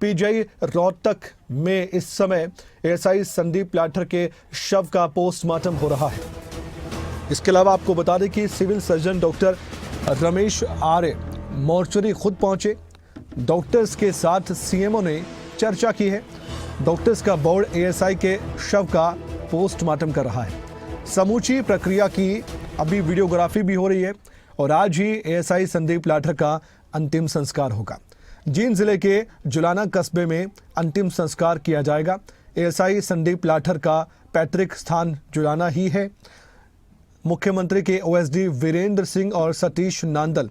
PGI Rohtak में इस समय एएसआई संदीप लाठर के शव का पोस्टमार्टम हो रहा है। इसके अलावा आपको बता दें कि सिविल सर्जन डॉक्टर रमेश आर्य मोर्चरी खुद पहुंचे। डॉक्टर्स के साथ सीएमओ ने चर्चा की है। डॉक्टर्स का बोर्ड एएसआई के शव का पोस्टमार्टम कर रहा है। समूची प्रक्रिया की अभी वीडियोग्राफी भी हो रही है और आज ही एएसआई संदीप लाठर का अंतिम संस्कार होगा। जींद जिले के जुलाना कस्बे में अंतिम संस्कार किया जाएगा। एएसआई संदीप लाठर का पैतृक स्थान जुलाना ही है। मुख्यमंत्री के ओएसडी वीरेंद्र सिंह और सतीश नांदल,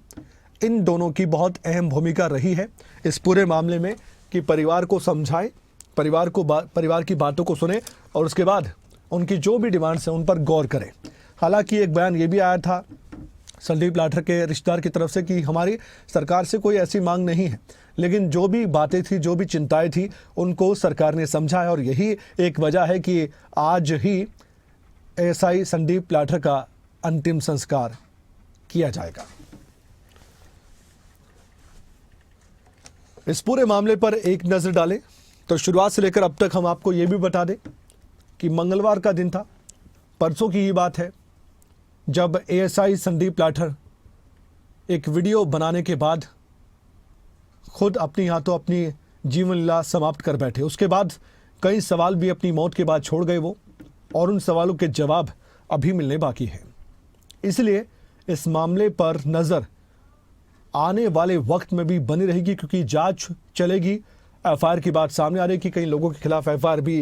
इन दोनों की बहुत अहम भूमिका रही है इस पूरे मामले में कि परिवार को समझाएं, परिवार की बातों को सुने और उसके बाद उनकी जो भी डिमांड्स हैं उन पर गौर करें। हालांकि एक बयान ये भी आया था संदीप लाठर के रिश्तेदार की तरफ से कि हमारी सरकार से कोई ऐसी मांग नहीं है, लेकिन जो भी बातें थी, जो भी चिंताएं थी, उनको सरकार ने समझा है और यही एक वजह है कि आज ही एएसआई संदीप लाठर का अंतिम संस्कार किया जाएगा। इस पूरे मामले पर एक नजर डालें तो शुरुआत से लेकर अब तक हम आपको ये भी बता दें कि मंगलवार का दिन था, परसों की ही बात है, जब एएसआई संदीप लाठर एक वीडियो बनाने के बाद खुद अपनी हाथों अपनी जीवन लीला समाप्त कर बैठे। उसके बाद कई सवाल भी अपनी मौत के बाद छोड़ गए वो, और उन सवालों के जवाब अभी मिलने बाकी हैं। इसलिए इस मामले पर नज़र आने वाले वक्त में भी बनी रहेगी, क्योंकि जांच चलेगी। एफआईआर की बात सामने आ रही है कि कई लोगों के खिलाफ एफआईआर भी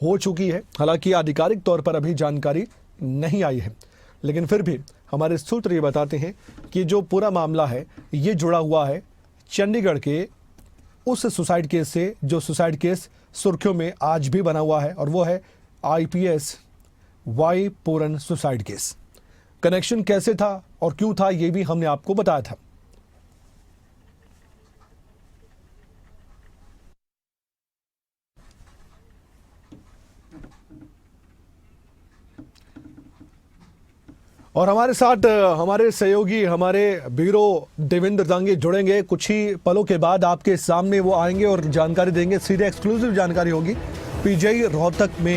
हो चुकी है। हालांकि आधिकारिक तौर पर अभी जानकारी नहीं आई है, लेकिन फिर भी हमारे सूत्र ये बताते हैं कि जो पूरा मामला है ये जुड़ा हुआ है चंडीगढ़ के उस सुसाइड केस से, जो सुसाइड केस सुर्खियों में आज भी बना हुआ है, और वो है आईपीएस वाई पूरन सुसाइड केस। कनेक्शन कैसे था और क्यों था ये भी हमने आपको बताया था। और हमारे साथ हमारे सहयोगी, हमारे ब्यूरो देवेंद्र दांगी जुड़ेंगे कुछ ही पलों के बाद। आपके सामने वो आएंगे और जानकारी देंगे, सीधे एक्सक्लूसिव जानकारी होगी। पीजीआई रोहतक में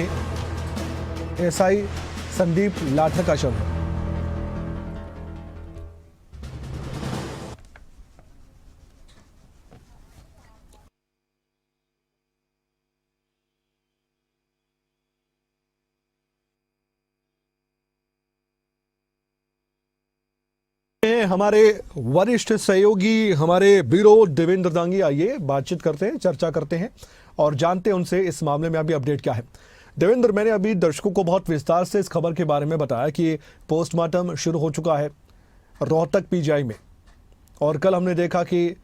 एएसआई संदीप लाठर का शव है। हमारे वरिष्ठ सहयोगी, हमारे ब्यूरो देवेंद्र दांगी, आइए बातचीत करते हैं, चर्चा करते हैं और जानते हैं उनसे इस मामले में अभी अपडेट क्या है। देवेंद्र, मैंने अभी दर्शकों को बहुत विस्तार से इस खबर के बारे में बताया कि पोस्टमार्टम शुरू हो चुका है रोहतक पीजीआई में, और कल हमने देखा कि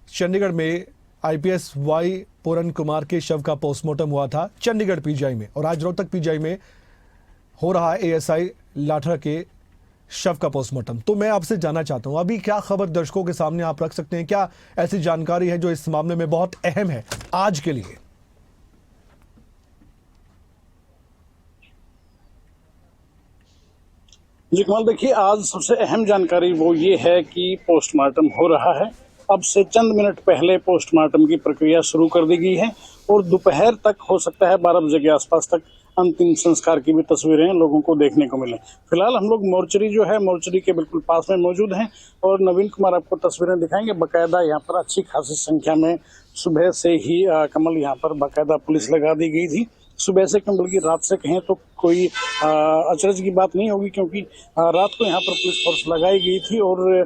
चंडीगढ़ में आईपीएस वाई पूरन कुमार के शव का पोस्टमार्टम हुआ था चंडीगढ़ पीजीआई में, और आज रोहतक पीजीआई में हो रहा है एएसआई लाठर के शव का पोस्टमार्टम। तो मैं आपसे जानना चाहता हूं, अभी क्या खबर दर्शकों के सामने आप रख सकते हैं? क्या ऐसी जानकारी है जो इस मामले में बहुत अहम है आज के लिए? जी कमाल, देखिए आज सबसे अहम जानकारी वो ये है कि पोस्टमार्टम हो रहा है। अब से चंद मिनट पहले पोस्टमार्टम की प्रक्रिया शुरू कर दी गई है और दोपहर तक, हो सकता है 12 बजे के आसपास तक, अंतिम संस्कार की भी तस्वीरें लोगों को देखने को मिले। फिलहाल हम लोग मोर्चरी जो है, मोर्चरी के बिल्कुल पास में मौजूद हैं और नवीन कुमार आपको तस्वीरें दिखाएंगे। बाकायदा यहाँ पर अच्छी खासी संख्या में सुबह से ही कमल यहाँ पर बाकायदा पुलिस लगा दी गई थी। सुबह से क्यों, बल्कि रात से कहें तो कोई अचरज की बात नहीं होगी, क्योंकि रात को यहाँ पर पुलिस फोर्स लगाई गई थी और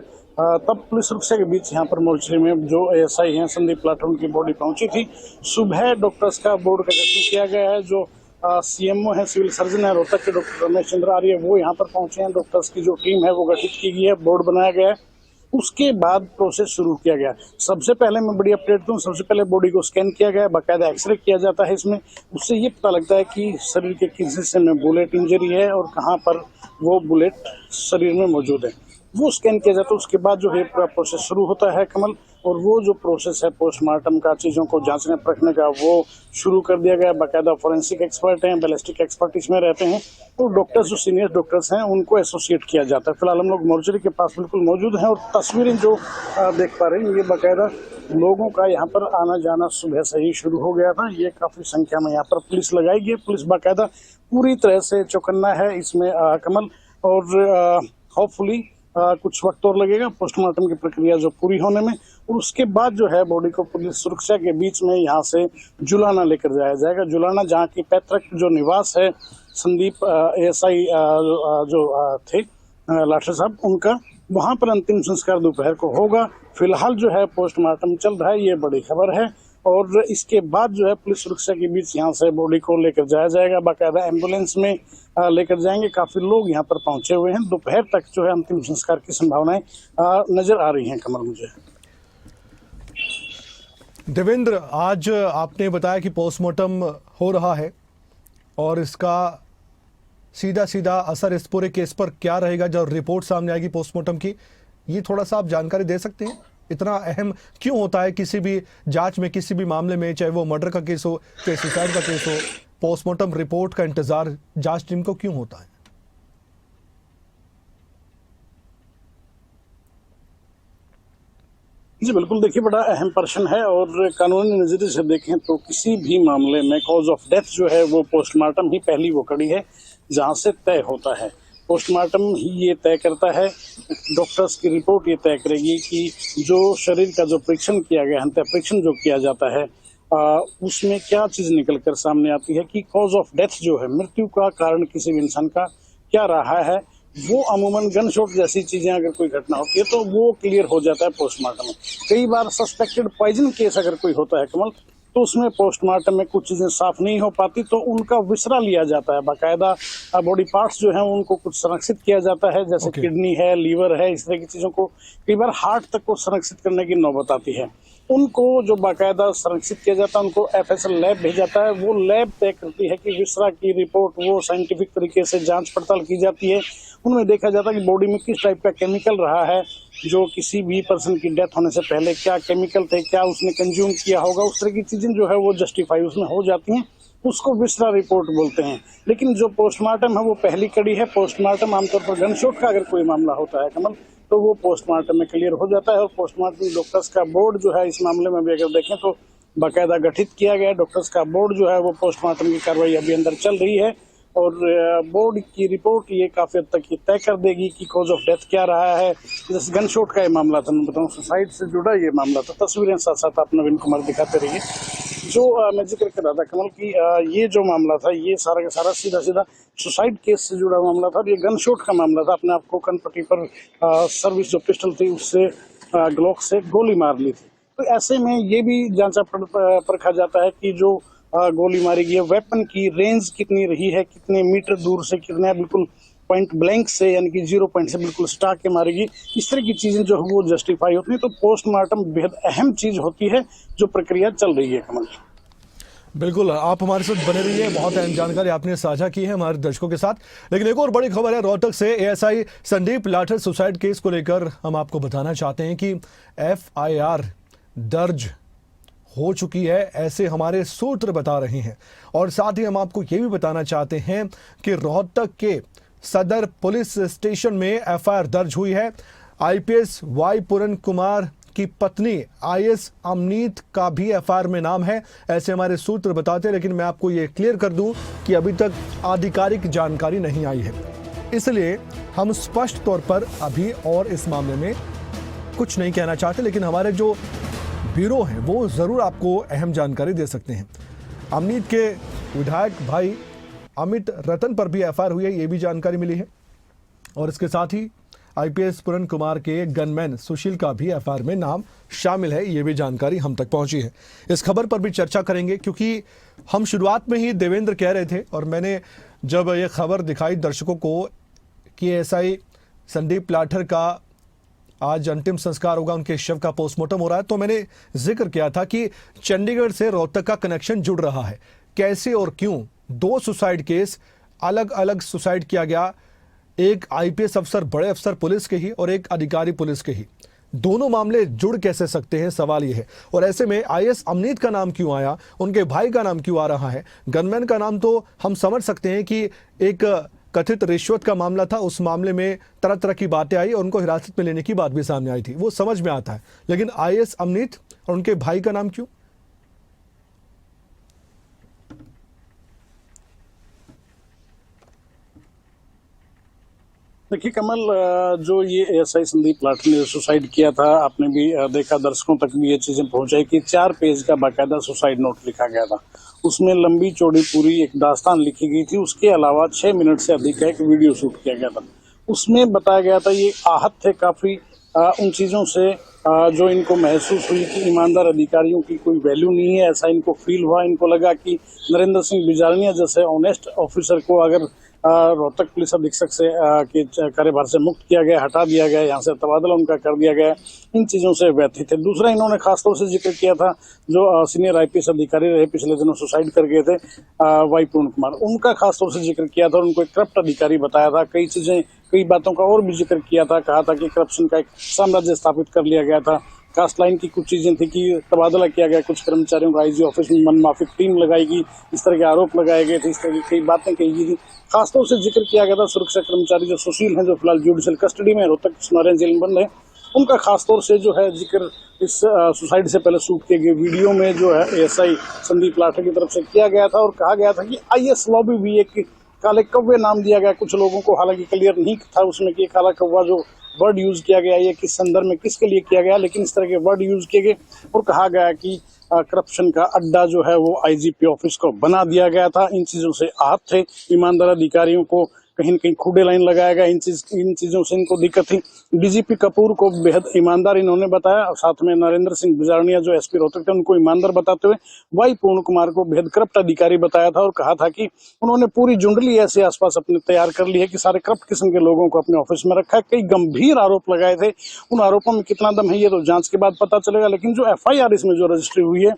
तब पुलिस सुरक्षा के बीच यहाँ पर मोर्चरी में जो एएसआई हैं संदीप लाठर, उनकी बॉडी पहुंची थी। सुबह डॉक्टर्स का बोर्ड का गठन किया गया है। जो सीएमओ है, सिविल सर्जन है रोहतक के डॉक्टर रमेश चंद्र आर्य, वो यहाँ पर पहुंचे हैं। डॉक्टर्स की जो टीम है वो गठित की गई है, बोर्ड बनाया गया है। उसके बाद प्रोसेस शुरू किया गया। सबसे पहले मैं बड़ी अपडेट दूं, सबसे पहले बॉडी को स्कैन किया गया, बाकायदा एक्सरे किया जाता है इसमें। उससे ये पता लगता है कि शरीर के किस हिस्से में बुलेट इंजरी है और कहाँ पर वो बुलेट शरीर में मौजूद है, वो स्कैन किया जाता है। उसके बाद जो है पूरा प्रोसेस शुरू होता है कमल। और वो जो प्रोसेस है पोस्टमार्टम का, चीज़ों को जांचने परखने का, वो शुरू कर दिया गया। बाकायदा फॉरेंसिक एक्सपर्ट हैं, बैलिस्टिक एक्सपर्ट इसमें रहते हैं, तो डॉक्टर्स जो सीनियर डॉक्टर्स हैं उनको एसोसिएट किया जाता है। फिलहाल हम लोग मोर्चरी के पास बिल्कुल मौजूद हैं और तस्वीरें जो देख पा रहे हैं, ये बाकायदा लोगों का यहाँ पर आना जाना सुबह से ही शुरू हो गया था। ये काफ़ी संख्या में यहाँ पर पुलिस लगाई गई है। पुलिस बाकायदा पूरी तरह से चौकन्ना है इसमें कमल, और होपफुली कुछ वक्त और लगेगा पोस्टमार्टम की प्रक्रिया जो पूरी होने में, और उसके बाद जो है बॉडी को पुलिस सुरक्षा के बीच में यहाँ से जुलाना लेकर जाया जाएगा। जुलाना जहाँ की पैतृक जो निवास है संदीप एएसआई जो थे लाठर साहब, उनका, वहाँ पर अंतिम संस्कार दोपहर को होगा। फिलहाल जो है पोस्टमार्टम चल रहा है, ये बड़ी खबर है। और इसके बाद जो है पुलिस सुरक्षा के बीच यहाँ से बॉडी को लेकर जाया जाएगा, बाकायदा एम्बुलेंस में लेकर जाएंगे। काफी लोग यहाँ पर पहुंचे हुए हैं। दोपहर तक जो है अंतिम संस्कार की संभावनाएं नजर आ रही हैं कमल मुझे। देवेंद्र, आज आपने बताया कि पोस्टमार्टम हो रहा है और इसका सीधा सीधा असर इस पूरे केस पर क्या रहेगा जब रिपोर्ट सामने आएगी पोस्टमार्टम की, ये थोड़ा सा आप जानकारी दे सकते हैं? इतना अहम क्यों होता है किसी भी जांच में, किसी भी मामले में, चाहे वो मर्डर का केस हो, चाहे सुसाइड का केस हो, पोस्टमार्टम रिपोर्ट का इंतजार जांच टीम को क्यों होता है? जी बिल्कुल, देखिए बड़ा अहम प्रश्न है, और कानूनी नजरिए से देखें तो किसी भी मामले में कॉज ऑफ डेथ जो है वो पोस्टमार्टम ही पहली वो कड़ी है जहां से तय होता है। पोस्टमार्टम ही ये तय करता है, डॉक्टर्स की रिपोर्ट ये तय करेगी कि जो शरीर का जो परीक्षण किया गया, हत्या परीक्षण जो किया जाता है, उसमें क्या चीज निकल कर सामने आती है कि कॉज ऑफ डेथ जो है, मृत्यु का कारण किसी भी इंसान का क्या रहा है। वो अमूमन गन शॉट जैसी चीजें अगर कोई घटना होती है तो वो क्लियर हो जाता है पोस्टमार्टम में। कई बार सस्पेक्टेड पॉइजन केस अगर कोई होता है कमल, तो उसमें पोस्टमार्टम में कुछ चीजें साफ नहीं हो पाती, तो उनका विसरा लिया जाता है। बाकायदा बॉडी पार्ट्स जो हैं उनको कुछ संरक्षित किया जाता है, जैसे किडनी है, लीवर है, इस तरह की चीजों को कई बार हार्ट तक को संरक्षित करने की नौबत आती है। उनको जो बाकायदा संरक्षित किया जाता है उनको एफएसएल लैब भेजा जाता है। वो लैब तय करती है कि विसरा की रिपोर्ट वो साइंटिफिक तरीके से जांच पड़ताल की जाती है। उनमें देखा जाता है कि बॉडी में किस टाइप का केमिकल रहा है, जो किसी भी पर्सन की डेथ होने से पहले क्या केमिकल थे, क्या उसने कंज्यूम किया होगा, उस तरह की चीजें जो है वो जस्टिफाई उसमें हो जाती हैं। उसको विसरा रिपोर्ट बोलते हैं। लेकिन जो पोस्टमार्टम है वो पहली कड़ी है। पोस्टमार्टम आमतौर पर गनशॉट का अगर कोई मामला होता है कमल, तो वो पोस्टमार्टम में क्लियर हो जाता है। और पोस्टमार्टम डॉक्टर्स का बोर्ड जो है इस मामले में भी अगर देखें तो बाकायदा गठित किया गया डॉक्टर्स का बोर्ड जो है वो पोस्टमार्टम की कार्रवाई अभी अंदर चल रही है। और बोर्ड की रिपोर्ट ये काफी हद तक ये तय कर देगी कि कॉज ऑफ डेथ क्या रहा है। जैसे गनशॉट का ये मामला था, मैं बताऊँ सुसाइड से जुड़ा ये मामला था। तस्वीरें साथ साथ आप नवीन कुमार दिखाते रहिए। जो मैं जिक्र कर रहा था कमल की, ये जो मामला था ये सारा का सारा सीधा सीधा सुसाइड केस से जुड़ा मामला था। ये गनशॉट का मामला था। अपने आप को कनपट्टी पर सर्विस जो पिस्टल थी उससे ग्लॉक से गोली मार ली थी। तो ऐसे में ये भी जांचा परखा जाता है कि जो गोली मारी गई है, वेपन की रेंज कितनी रही है, कितने मीटर दूर से, कितने बिल्कुल पॉइंट ब्लैंक से, यानी कि 0 पॉइंट से बिल्कुल स्टाक के मारेगी। इस तरह की चीजें जो है वो जस्टिफाई होती है। तो पोस्टमार्टम बेहद अहम चीज होती है जो प्रक्रिया चल रही है कमल। बिल्कुल, आप हमारे साथ बने रहिए। बहुत अहम जानकारी आपने साझा की है हमारे दर्शकों के साथ। लेकिन एक और बड़ी खबर है रोहतक से। ASI Sandeep Lathar suicide case को लेकर हम आपको बताना चाहते हैं कि एफआईआर दर्ज हो चुकी है, ऐसे हमारे सूत्र बता रहे हैं। और साथ ही हम आपको ये भी बताना चाहते हैं कि रोहतक के सदर पुलिस स्टेशन में एफआईआर दर्ज हुई है। आईपीएस वाई पूरन कुमार की पत्नी आईएएस अमनीत का भी एफआईआर में नाम है, ऐसे हमारे सूत्र बताते हैं। लेकिन मैं आपको ये क्लियर कर दूं कि अभी तक आधिकारिक जानकारी नहीं आई है, इसलिए हम स्पष्ट तौर पर अभी और इस मामले में कुछ नहीं कहना चाहते। लेकिन हमारे जो ब्यूरो हैं वो ज़रूर आपको अहम जानकारी दे सकते हैं। अमनीत के विधायक भाई अमित रतन पर भी एफआईआर हुई है, ये भी जानकारी मिली है। और इसके साथ ही आईपीएस पूरन कुमार के गनमैन सुशील का भी एफआईआर में नाम शामिल है, ये भी जानकारी हम तक पहुंची है। इस खबर पर भी चर्चा करेंगे, क्योंकि हम शुरुआत में ही देवेंद्र कह रहे थे और मैंने जब ये खबर दिखाई दर्शकों को कि एएसआई संदीप लाठर का आज अंतिम संस्कार होगा, उनके शव का पोस्टमार्टम हो रहा है, तो मैंने जिक्र किया था कि चंडीगढ़ से रोहतक का कनेक्शन जुड़ रहा है। कैसे और क्यों 2 सुसाइड केस, अलग अलग सुसाइड किया गया, एक आईपीएस अफसर, बड़े अफसर पुलिस के ही और एक अधिकारी पुलिस के ही। दोनों मामले जुड़ कैसे सकते हैं, सवाल ये है। और ऐसे में आईएएस अमनीत का नाम क्यों आया, उनके भाई का नाम क्यों आ रहा है? गनमैन का नाम तो हम समझ सकते हैं कि एक कथित रिश्वत का मामला था, उस मामले में तरह तरह की बातें आई और उनको हिरासत में लेने की बात भी सामने आई थी, वो समझ में आता है। लेकिन आईएएस अमनीत और उनके भाई का नाम क्यों? देखिए कमल, जो ये एएसआई संदीप लाठी ने सुसाइड किया था, आपने भी देखा, दर्शकों तक भी ये चीजें पहुंचाई कि 4 पेज का बाकायदा सुसाइड नोट लिखा गया था। उसमें लंबी चौड़ी पूरी एक दास्तान लिखी गई थी। उसके अलावा 6 मिनट से अधिक का एक वीडियो शूट किया गया था। उसमें बताया गया था ये आहत थे काफी उन चीजों से जो इनको महसूस हुई कि ईमानदार अधिकारियों की कोई वैल्यू नहीं है, ऐसा इनको फील हुआ। इनको लगा कि नरेंद्र सिंह बिजारनिया जैसे ऑनेस्ट ऑफिसर को अगर रोहतक पुलिस अधीक्षक से के कार्यभार से मुक्त किया गया, हटा दिया गया, यहाँ से तबादला उनका कर दिया गया, इन चीजों से व्यथित थे। दूसरा इन्होंने खासतौर से जिक्र किया था जो सीनियर आईपीएस अधिकारी रहे, पिछले दिनों सुसाइड कर गए थे, वाई पूर्ण कुमार, उनका खासतौर से जिक्र किया था और उनको एक करप्ट अधिकारी बताया था। कई बातों का और भी जिक्र किया था, कहा था कि करप्शन का एक साम्राज्य स्थापित कर लिया गया था। कास्ट लाइन की कुछ चीजें थी कि तबादला किया गया कुछ कर्मचारियों का, आईजी ऑफिस में मनमाफिक टीम लगाई गई, इस तरह के आरोप लगाए गए थे, इस तरह की कई बातें कही गई थी। खासतौर से जिक्र किया गया था सुरक्षा कर्मचारी जो सुशील हैं, जो फिलहाल जुडिशियल कस्टडी में रोहतक सुनारिया जेल में बंद है, उनका खासतौर से जो है जिक्र इस सुसाइड से पहले शूट किए गए वीडियो में जो है एएसआई संदीप लाठी की तरफ से किया गया था। और कहा गया था कि आईएएस लॉबी भी एक काले कौवे नाम दिया गया कुछ लोगों को, हालांकि क्लियर नहीं था उसमें कि काला कौवा जो वर्ड यूज किया गया ये किस संदर्भ में किसके लिए किया गया, लेकिन इस तरह के वर्ड यूज किए गए और कहा गया कि करप्शन का अड्डा जो है वो आईजीपी ऑफिस को बना दिया गया था। इन चीजों से आहत थे ईमानदार अधिकारियों को, कहीं न कहीं खूडे लाइन लगाया गया, इन चीजों से इनको दिक्कत थी। डीजीपी कपूर को बेहद ईमानदार इन्होंने बताया, और साथ में नरेंद्र सिंह बिजारनिया जो एसपी रोहतक थे उनको ईमानदार बताते हुए वाई पूर्ण कुमार को बेहद करप्ट अधिकारी बताया था और कहा था कि उन्होंने पूरी जुंडली ऐसे आसपास अपने तैयार कर ली है कि सारे करप्ट किस्म के लोगों को अपने ऑफिस में रखा है। कई गंभीर आरोप लगाए थे, उन आरोपों में कितना दम है ये तो जांच के बाद पता चलेगा, लेकिन जो एफआईआर इसमें जो रजिस्ट्री हुई है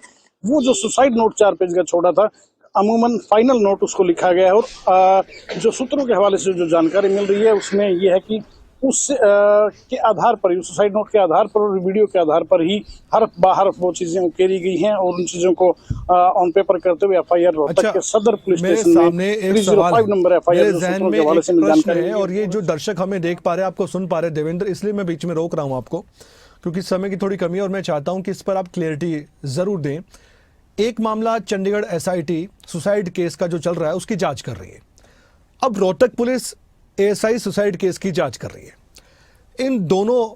वो जो सुसाइड नोट 4 पेज का छोड़ा था, अमूमन फाइनल नोट उसको लिखा गया है। और जो सूत्रों के हवाले से जो जानकारी मिल रही है उसमें यह है कि उस के आधार पर, सुसाइड नोट के आधार पर और वीडियो के आधार पर ही हरफ बाहरफ वो चीजें उकेरी गई हैं और उन चीजों को ऑन पेपर करते हुए एफआईआर रोहतक के सदर पुलिस स्टेशन में 305 नंबर एफआईआर सूत्रों के हवाले से जानकारी है। और ये जो दर्शक हमें देख पा रहे हैं, आपको सुन पा रहे देवेंद्र, इसलिए मैं बीच में रोक रहा हूं आपको क्योंकि समय की थोड़ी कमी है और मैं चाहता हूं कि इस पर आप क्लियरिटी जरूर दें। एक मामला चंडीगढ़ एसआईटी सुसाइड केस का जो चल रहा है उसकी जांच कर रही है। अब Rohtak police ASI suicide case की जांच कर रही है। इन दोनों,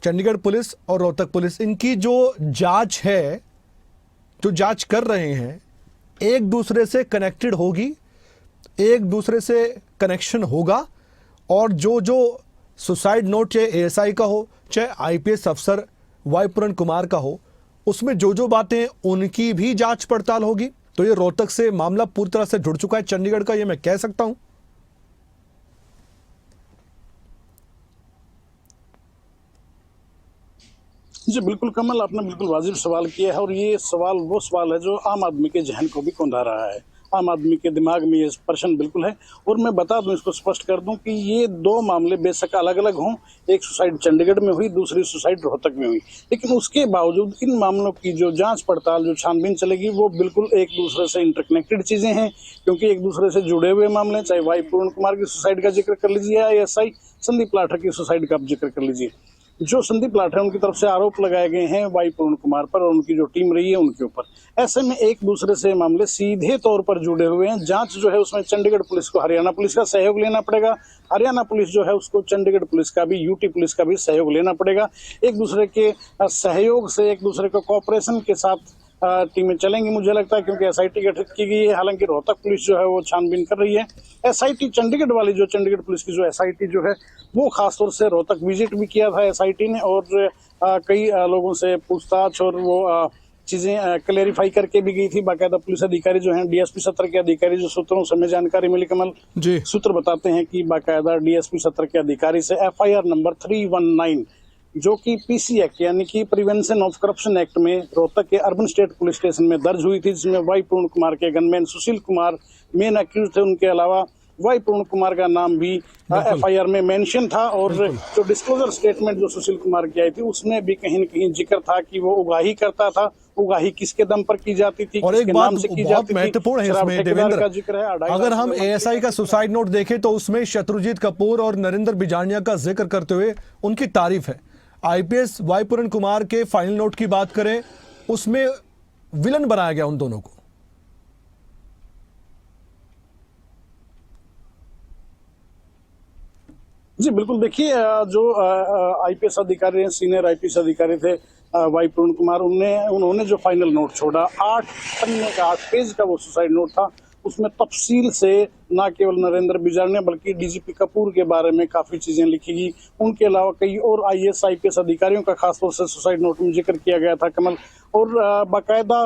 चंडीगढ़ पुलिस और रोहतक पुलिस, इनकी जो जांच है, जो जांच कर रहे हैं, एक दूसरे से कनेक्टेड होगी, एक दूसरे से कनेक्शन होगा। और जो सुसाइड नोट चाहे एएसआई का हो चाहे आईपीएस अफसर वाई पूर्ण कुमार का हो, उसमें जो बातें उनकी भी जांच पड़ताल होगी। तो ये रोहतक से मामला पूरी तरह से जुड़ चुका है चंडीगढ़ का, ये मैं कह सकता हूं। जी बिल्कुल कमल, आपने बिल्कुल वाजिब सवाल किया है और ये सवाल वो सवाल है जो आम आदमी के जहन को भी कौंधा रहा है। आम आदमी के दिमाग में ये प्रश्न बिल्कुल है। और मैं बता दूं, इसको स्पष्ट कर दूं कि ये 2 मामले बेशक अलग अलग हों, एक सुसाइड चंडीगढ़ में हुई, दूसरी सुसाइड रोहतक में हुई, लेकिन उसके बावजूद इन मामलों की जो जांच पड़ताल, जो छानबीन चलेगी, वो बिल्कुल एक दूसरे से इंटरकनेक्टेड चीजें हैं, क्योंकि एक दूसरे से जुड़े हुए मामले। चाहे वाई पूर्ण कुमार की सुसाइड का जिक्र कर लीजिए या एएसआई संदीप लाठी की सुसाइड का जिक्र कर लीजिए। जो संदीप लाठी उनकी तरफ से आरोप लगाए गए हैं वाई पूर्ण कुमार पर और उनकी जो टीम रही है उनके ऊपर, ऐसे में एक दूसरे से मामले सीधे तौर पर जुड़े हुए हैं। जांच जो है उसमें चंडीगढ़ पुलिस को हरियाणा पुलिस का सहयोग लेना पड़ेगा, हरियाणा पुलिस जो है उसको चंडीगढ़ पुलिस का भी, यूटी पुलिस का भी सहयोग लेना पड़ेगा। एक दूसरे के सहयोग से, एक दूसरे को कोऑपरेशन के साथ टीमें चलेंगी मुझे लगता है, क्योंकि एसआईटी गठित की गई है। हालांकि रोहतक पुलिस जो है वो छानबीन कर रही है। एसआईटी चंडीगढ़ वाली, जो चंडीगढ़ पुलिस की जो एसआईटी जो है वो खासतौर से रोहतक विजिट भी किया था एसआईटी ने और कई लोगों से पूछताछ और वो चीजें क्लेरिफाई करके भी गई थी। बाकायदा पुलिस अधिकारी जो हैं, डीएसपी सत्र के अधिकारी, जो सूत्रों से हमें जानकारी मिली कमल जी, सूत्र बताते हैं कि बाकायदा डीएसपी सत्र के अधिकारी से एफआईआर नंबर 319 जो कि पीसी एक्ट यानी कि प्रिवेंशन ऑफ करप्शन एक्ट में रोहतक के अर्बन स्टेट पुलिस स्टेशन में दर्ज हुई थी, जिसमें वाई पूर्ण कुमार के gunman Sushil Kumar main accused थे। उनके अलावा वाई पूर्ण कुमार का नाम भी एफआईआर में मेंशन था। और जो डिस्क्लोजर स्टेटमेंट जो सुशील कुमार की आई थी उसमें भी कहीं न कहीं जिक्र था कि वो उगाही करता था। उगाही किसके दम पर की जाती थी, और एक बात बहुत महत्वपूर्ण है इसमें देवेंद्र, का जिक्र है। अगर हम एएसआई का सुसाइड नोट देखें तो उसमें शत्रुजीत कपूर और नरेंद्र बिजानिया का जिक्र करते हुए उनकी तारीफ है। आईपीएस वाई पूर्ण कुमार के फाइनल नोट की बात करें, उसमें विलन बनाया गया उन दोनों को। जी बिल्कुल, देखिए जो आईपीएस अधिकारी, सीनियर आईपीएस अधिकारी थे वाई पूर्ण कुमार, उन्होंने जो फाइनल नोट छोड़ा 8 पन्ने का 8 पेज का वो सुसाइड नोट था। उसमें तफसील से न केवल नरेंद्र बिजानिया बल्कि डीजीपी कपूर के बारे में काफी चीजें लिखी गई। उनके अलावा कई और आईएएस आईपीएस अधिकारियों का खासतौर से सुसाइड नोट में जिक्र किया गया था कमल। और बाकायदा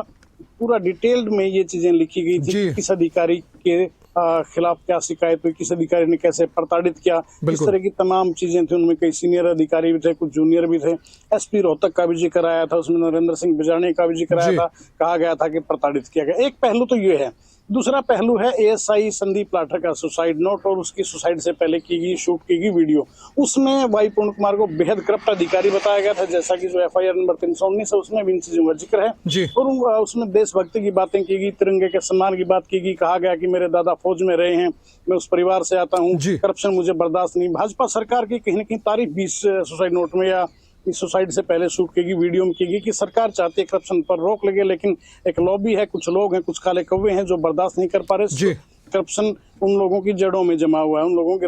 पूरा डिटेल्ड में ये चीजें लिखी गई थी, किस अधिकारी के खिलाफ क्या शिकायत हुई, किस अधिकारी ने कैसे प्रताड़ित किया, इस तरह की तमाम चीजें थी। उनमें कई सीनियर अधिकारी भी थे, कुछ जूनियर भी थे। एसपी रोहतक का भी जिक्र आया था, उसमें नरेंद्र सिंह बिजानिया का भी जिक्र आया था। कहा गया था कि प्रताड़ित किया गया। एक पहलू तो ये है। दूसरा पहलू है एएसआई संदीप लाठर का सुसाइड नोट और उसकी सुसाइड से पहले की गई शूट की गई वीडियो। उसमें वाई पूर्ण कुमार को बेहद करप्ट अधिकारी बताया गया था, जैसा कि जो एफआईआर नंबर 319 है उसमें भी इन चीजों का जिक्र है। और उसमें देशभक्ति की बातें की गई, तिरंगे के सम्मान की बात की गई। कहा गया कि मेरे दादा फौज में रहे हैं, मैं उस परिवार से आता हूँ, करप्शन मुझे बर्दाश्त नहीं। भाजपा सरकार की कहीं न कहीं तारीफ भी सुसाइड नोट में या इस सुसाइड से पहले शूट की गई वीडियो में की गई कि सरकार चाहती है करप्शन पर रोक लगे, लेकिन एक लॉबी है, कुछ लोग हैं, कुछ काले कौवे हैं जो बर्दाश्त नहीं कर पा रहे। करप्शन उन लोगों की जड़ों में जमा हुआ है, उन लोगों के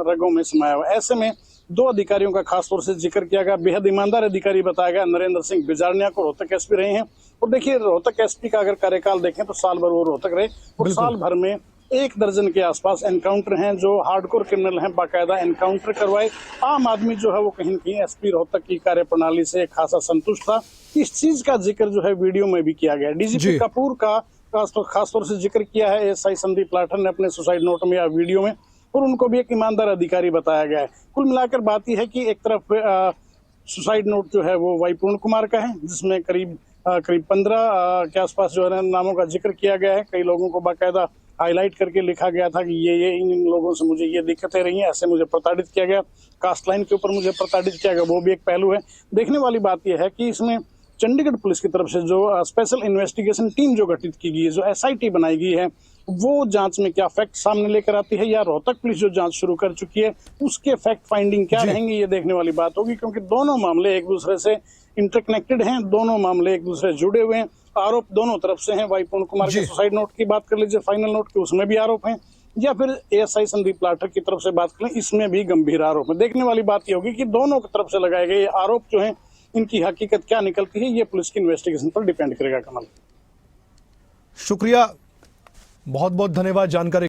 रगों में समाया हुआ है। ऐसे में 2 अधिकारियों का खासतौर से जिक्र किया गया। बेहद ईमानदार अधिकारी बताया गया नरेंद्र सिंह बिजानिया को, रोहतक एसपी रहे हैं। और देखिए रोहतक एसपी का अगर कार्यकाल देखें तो साल भर वो रोहतक रहे और साल भर में 1 दर्जन के आसपास एनकाउंटर हैं, जो हार्डकोर क्रिमिनल हैं, बाकायदा एनकाउंटर करवाए। आम आदमी जो है वो कहीं न कहीं एसपी रोहतक की कार्यप्रणाली से खासा संतुष्ट था। इस चीज का जिक्र जो है वीडियो में भी किया गया। डीजीपी कपूर का खासतौर से जिक्र किया है एएसआई संदीप लाठर ने अपने सुसाइड नोट में या वीडियो में, और उनको भी एक ईमानदार अधिकारी बताया गया है। कुल मिलाकर बात यह है कि एक तरफ सुसाइड नोट जो है वो वाई पूर्ण कुमार का है, जिसमें करीब 15 के आसपास जो है नामों का जिक्र किया गया है। कई लोगों को बाकायदा हाईलाइट करके लिखा गया था कि ये इन लोगों से मुझे ये दिक्कतें रही हैं, ऐसे मुझे प्रताड़ित किया गया, कास्ट लाइन के ऊपर मुझे प्रताड़ित किया गया। वो भी एक पहलू है। देखने वाली बात यह है कि इसमें चंडीगढ़ पुलिस की तरफ से जो स्पेशल इन्वेस्टिगेशन टीम जो गठित की गई है, जो एसआईटी बनाई गई है, वो जांच में क्या फैक्ट सामने लेकर आती है, या रोहतक पुलिस जो जांच शुरू कर चुकी है उसके फैक्ट फाइंडिंग क्या रहेंगे, ये देखने वाली बात होगी। क्योंकि दोनों मामले एक दूसरे से इंटरकनेक्टेड हैं, दोनों मामले एक दूसरे से जुड़े हुए हैं। आरोप दोनों तरफ से हैं। वाई पूर्ण कुमार के सुसाइड नोट की बात कर लीजिए, फाइनल नोट के, उसमें भी आरोप हैं, या फिर एएसआई संदीप लाठर की तरफ से बात करें, इसमें भी गंभीर आरोप है। देखने वाली बात ये होगी कि दोनों की तरफ से लगाए गए आरोप जो हैं, इनकी हकीकत क्या निकलती है, ये पुलिस की इन्वेस्टिगेशन पर डिपेंड करेगा। कमल, शुक्रिया, बहुत बहुत धन्यवाद जानकारी